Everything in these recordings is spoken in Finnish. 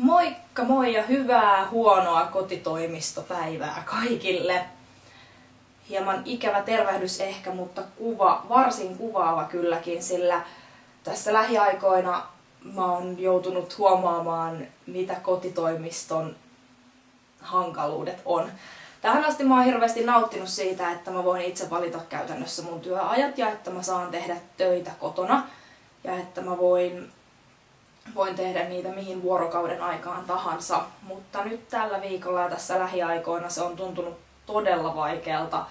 Moikka moi ja hyvää huonoa kotitoimistopäivää kaikille. Hieman ikävä tervehdys ehkä, mutta varsin kuvaava kylläkin, sillä tässä lähiaikoina mä oon joutunut huomaamaan, mitä kotitoimiston hankaluudet on. Tähän asti mä oon hirveästi nauttinut siitä, että mä voin itse valita käytännössä mun työajat ja että mä saan tehdä töitä kotona ja että mä voin tehdä niitä mihin vuorokauden aikaan tahansa, mutta nyt tällä viikolla ja tässä lähiaikoina se on tuntunut todella vaikealta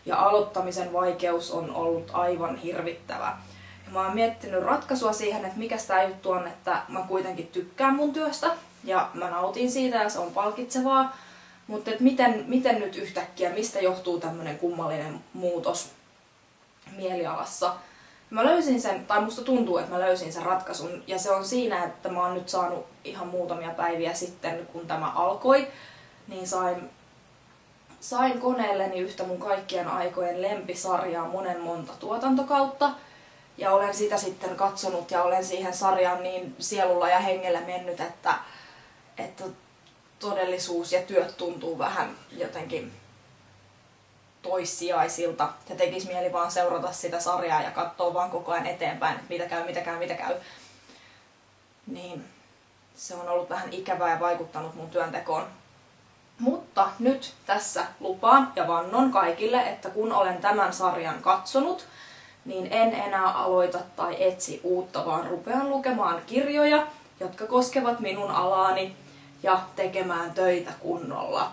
ja aloittamisen vaikeus on ollut aivan hirvittävä. Ja mä oon miettinyt ratkaisua siihen, että mikä tää juttu on, että mä kuitenkin tykkään mun työstä ja mä nautin siitä ja se on palkitsevaa, mutta et miten nyt yhtäkkiä, mistä johtuu tämmönen kummallinen muutos mielialassa. Mä löysin sen, tai musta tuntuu, että mä löysin sen ratkaisun, ja se on siinä, että mä oon nyt saanut ihan muutamia päiviä sitten, kun tämä alkoi, niin sain koneelleni yhtä mun kaikkien aikojen lempisarjaa monta tuotantokautta, ja olen sitä sitten katsonut ja olen siihen sarjaan niin sielulla ja hengellä mennyt, että todellisuus ja työt tuntuu vähän jotenkin toissijaisilta ja tekisi mieli vaan seurata sitä sarjaa ja katsoa vaan koko ajan eteenpäin, että mitä käy. Niin se on ollut vähän ikävää ja vaikuttanut mun työntekoon. Mutta nyt tässä lupaan ja vannon kaikille, että kun olen tämän sarjan katsonut, niin en enää aloita tai etsi uutta, vaan rupean lukemaan kirjoja, jotka koskevat minun alaani ja tekemään töitä kunnolla.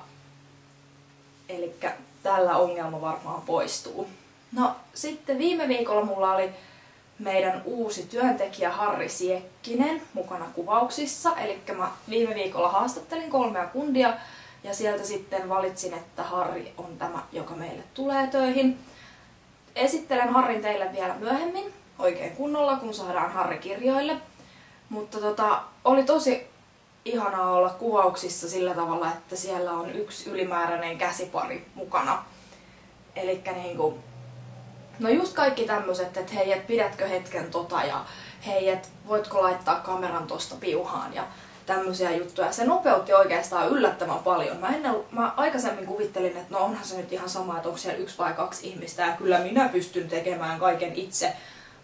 Elikkä tällä ongelma varmaan poistuu. No sitten viime viikolla mulla oli meidän uusi työntekijä Harri Siekkinen mukana kuvauksissa. Elikkä mä viime viikolla haastattelin 3 kundia ja sieltä sitten valitsin, että Harri on tämä, joka meille tulee töihin. Esittelen Harrin teille vielä myöhemmin oikein kunnolla, kun saadaan Harri kirjoille. Mutta oli tosi ihanaa olla kuvauksissa sillä tavalla, että siellä on yksi ylimääräinen käsipari mukana. Elikkä niinku, no just kaikki tämmöset, että hei, et pidätkö hetken ja hei, et voitko laittaa kameran tosta piuhaan ja tämmöisiä juttuja. Se nopeutti oikeastaan yllättävän paljon. Mä aikaisemmin kuvittelin, että no onhan se nyt ihan sama, että onko siellä 1 vai 2 ihmistä ja kyllä minä pystyn tekemään kaiken itse.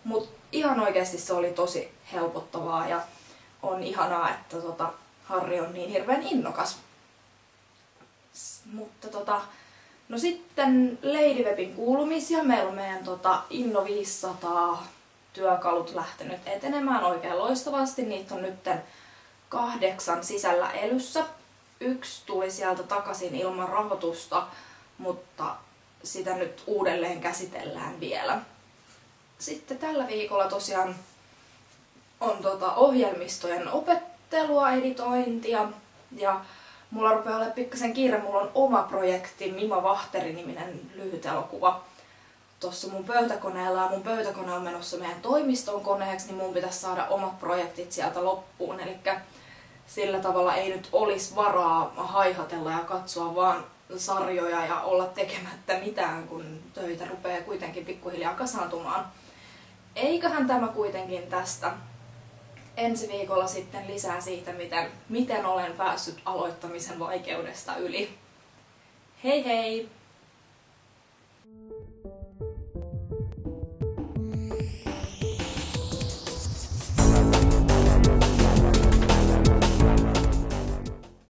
Mut ihan oikeasti se oli tosi helpottavaa ja on ihanaa, että Harri on niin hirveän innokas. Mutta no sitten Ladywebin kuulumisia. Meillä on meidän Inno 500 työkalut lähtenyt etenemään oikein loistavasti. Niitä on nyt 8 sisällä elyssä. 1 tuli sieltä takaisin ilman rahoitusta, mutta sitä nyt uudelleen käsitellään vielä. Sitten tällä viikolla tosiaan on ohjelmistojen opettelua, editointia ja mulla rupeaa olemaan pikkasen kiire. Mulla on oma projekti, Mima Vahteri-niminen lyhyt elokuva tuossa mun pöytäkoneella ja mun pöytäkone on menossa meidän toimiston koneeksi, niin mun pitäisi saada omat projektit sieltä loppuun. Eli sillä tavalla ei nyt olisi varaa haihatella ja katsoa vaan sarjoja ja olla tekemättä mitään, kun töitä rupeaa kuitenkin pikkuhiljaa kasaantumaan. Eiköhän tämä kuitenkin tästä. Ensi viikolla sitten lisää siitä, miten olen päässyt aloittamisen vaikeudesta yli. Hei hei!